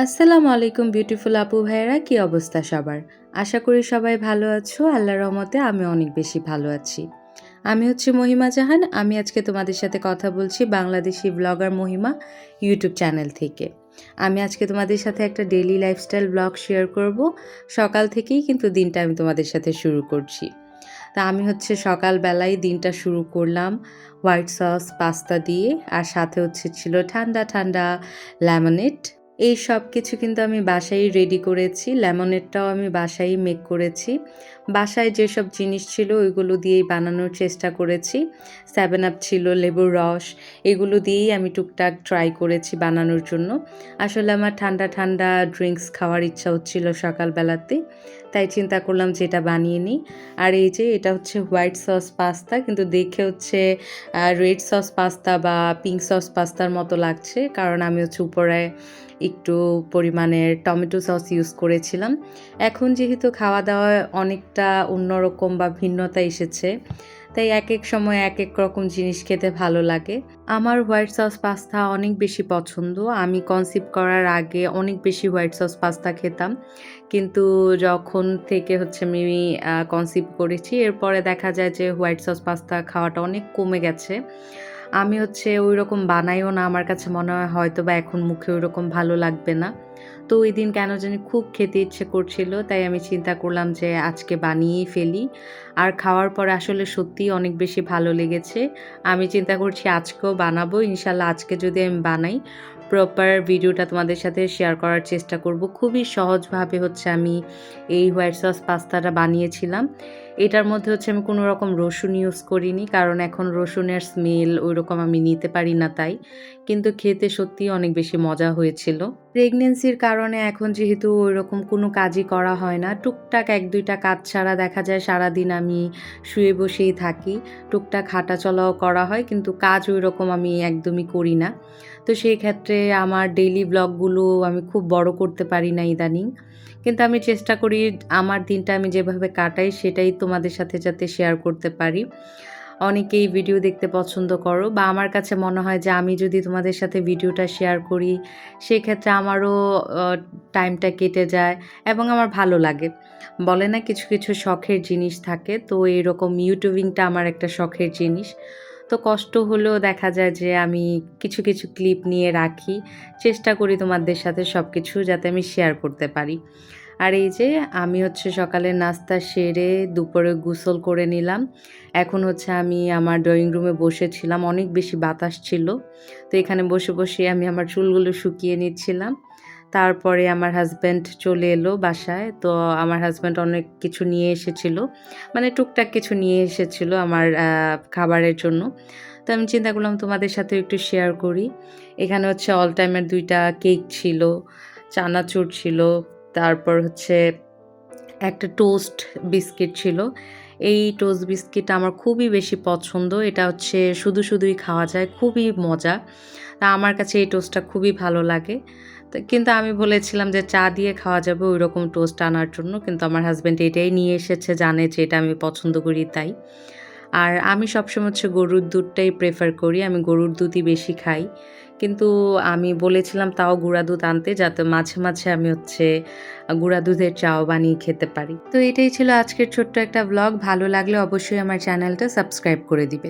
আসসালামু আলাইকুম বিউটিফুল আপু ভাইয়েরা, কি অবস্থা সবার? আশা করি সবাই ভালো আছো। আল্লাহর রহমতে আমি অনেক বেশি ভালো আছি। আমি হচ্ছে মহিমা জাহান। আমি আজকে তোমাদের সাথে কথা বলছি বাংলাদেশি ব্লগার মহিমা ইউটিউব চ্যানেল থেকে। আমি আজকে তোমাদের সাথে একটা ডেইলি লাইফস্টাইল ব্লগ শেয়ার করব। সকাল থেকেই কিন্তু দিনটা আমি তোমাদের সাথে শুরু করছি। তা আমি হচ্ছে সকালবেলায় দিনটা শুরু করলাম হোয়াইট সস পাস্তা দিয়ে, আর সাথে হচ্ছে ছিল ঠান্ডা ঠান্ডা লেমনেড। এই সব কিছু কিন্তু আমি বাসায় রেডি করেছি। লেমনেডটাও আমি বাসায় মেক করেছি। বাসায় যেসব জিনিস ছিল ওইগুলো দিয়েই বানানোর চেষ্টা করেছি। 7 আপ ছিল, লেবুর রস, এগুলো দিয়েই আমি টুকটাক ট্রাই করেছি বানানোর জন্য। আসলে আমার ঠান্ডা ঠান্ডা ড্রিঙ্কস খাওয়ার ইচ্ছা হচ্ছিল সকালবেলাতে, তাই চিন্তা করলাম যে এটা বানিয়ে নিই। আর এই যে এটা হচ্ছে হোয়াইট সস পাস্তা, কিন্তু দেখে হচ্ছে রেড সস পাস্তা বা পিঙ্ক সস পাস্তার মতো লাগছে, কারণ আমি হচ্ছে উপরে একটু পরিমাণের টমেটো সস ইউজ করেছিলাম। এখন যেহেতু খাওয়া দাওয়ায় অনেকটা অন্যরকম বা ভিন্নতা এসেছে, তাই এক এক সময় এক এক রকম জিনিস খেতে ভালো লাগে। আমার হোয়াইট সস পাস্তা অনেক বেশি পছন্দ। আমি কনসিভ করার আগে অনেক বেশি হোয়াইট সস পাস্তা খেতাম, কিন্তু যখন থেকে হচ্ছে আমি কনসিভ করেছি এরপরে দেখা যায় যে হোয়াইট সস পাস্তা খাওয়াটা অনেক কমে গেছে। আমি হচ্ছে ওইরকম বানাইও না, আমার কাছে মনে হয় হয়তো বা এখন মুখে ওইরকম ভালো লাগবে না। তো ওই দিন কেন জানি খুব খেতে ইচ্ছে করছিল, তাই আমি চিন্তা করলাম যে আজকে বানিয়েই ফেলি। আর খাওয়ার পরে আসলে সত্যিই অনেক বেশি ভালো লেগেছে। আমি চিন্তা করছি আজকেও বানাবো। ইনশাল্লাহ আজকে যদি আমি বানাই, প্রপার ভিডিওটা তোমাদের সাথে শেয়ার করার চেষ্টা করব। খুবই সহজভাবে হচ্ছে আমি এই হোয়াইট সস পাস্তাটা বানিয়েছিলাম। এটার মধ্যে হচ্ছে আমি কোনো রকম রসুন ইউজ করিনি, কারণ এখন রসুনের স্মেল ওইরকম আমি নিতে পারি না তাই। কিন্তু খেতে সত্যিই অনেক বেশি মজা হয়েছিল। প্রেগনেন্সির কারণে এখন যেহেতু ওইরকম কোনো কাজই করা হয় না, টুকটাক ১-২টা কাজ ছাড়া দেখা যায় সারাদিন আমি শুয়ে বসেই থাকি। টুকটাক হাঁটাচলাও করা হয়, কিন্তু কাজ ওইরকম আমি একদমই করি না। তো সেই ক্ষেত্রে আমার ডেইলি ব্লগগুলো আমি খুব বড় করতে পারি না ইদানিং। কিন্তু আমি চেষ্টা করি আমার দিনটা আমি যেভাবে কাটাই সেটাই তোমাদের সাথে যাতে শেয়ার করতে পারি। অনেকেই ভিডিও দেখতে পছন্দ করো, বা আমার কাছে মনে হয় যে আমি যদি তোমাদের সাথে ভিডিওটা শেয়ার করি সেক্ষেত্রে আমারও টাইমটা কেটে যায় এবং আমার ভালো লাগে। বলে না কিছু কিছু শখের জিনিস থাকে, তো এরকম ইউটিউবিংটা আমার একটা শখের জিনিস। তো কষ্ট হলেও দেখা যায় যে আমি কিছু কিছু ক্লিপ নিয়ে রাখি। চেষ্টা করি তোমাদের সাথে সব কিছু যাতে আমি শেয়ার করতে পারি। আর এই যে আমি হচ্ছে সকালের নাস্তা সেরে দুপুরে গোসল করে নিলাম। এখন হচ্ছে আমি আমার ড্রয়িং রুমে বসেছিলাম। অনেক বেশি বাতাস ছিল। তো এখানে বসে, বসে আমি আমার চুলগুলো শুকিয়ে নিচ্ছিলাম। তারপরে আমার হাসব্যান্ড চলে এলো বাসায়। তো আমার হাসব্যান্ড অনেক কিছু নিয়ে এসেছিল। মানে টুকটাক কিছু নিয়ে এসেছিল আমার খাবারের জন্য। তো আমি চিন্তা করলাম তোমাদের সাথেও একটু শেয়ার করি। এখানে হচ্ছে অল টাইমের ২ টা কেক ছিল, চানাচুর ছিল, তারপর হচ্ছে একটা টোস্ট বিস্কিট ছিল। এই টোস্ট বিস্কিটটা আমার খুবই বেশি পছন্দ। এটা হচ্ছে শুধু, শুধুই খাওয়া যায়। খুবই মজা। তা আমার কাছে এই টোস্টটা খুবই ভালো লাগে। তো কিন্তু আমি বলেছিলাম যে চা দিয়ে খাওয়া যাবে ওইরকম টোস্ট আনার জন্য। কিন্তু আমার হাসব্যান্ড এটাই নিয়ে এসেছে, জানে যে এটা আমি পছন্দ করি তাই। আর আমি সবসময় হচ্ছে গরুর দুধটাই প্রেফার করি। আমি গরুর দুধই বেশি খাই। কিন্তু আমি বলেছিলাম তাও গুঁড়া দুধ আনতে, যাতে মাঝে, মাঝে আমি হচ্ছে গুঁড়া দুধের চাও বানিয়ে খেতে পারি। তো এটাই ছিল আজকের ছোট্ট একটা ব্লগ। ভালো লাগলে অবশ্যই আমার চ্যানেলটা সাবস্ক্রাইব করে দিবে।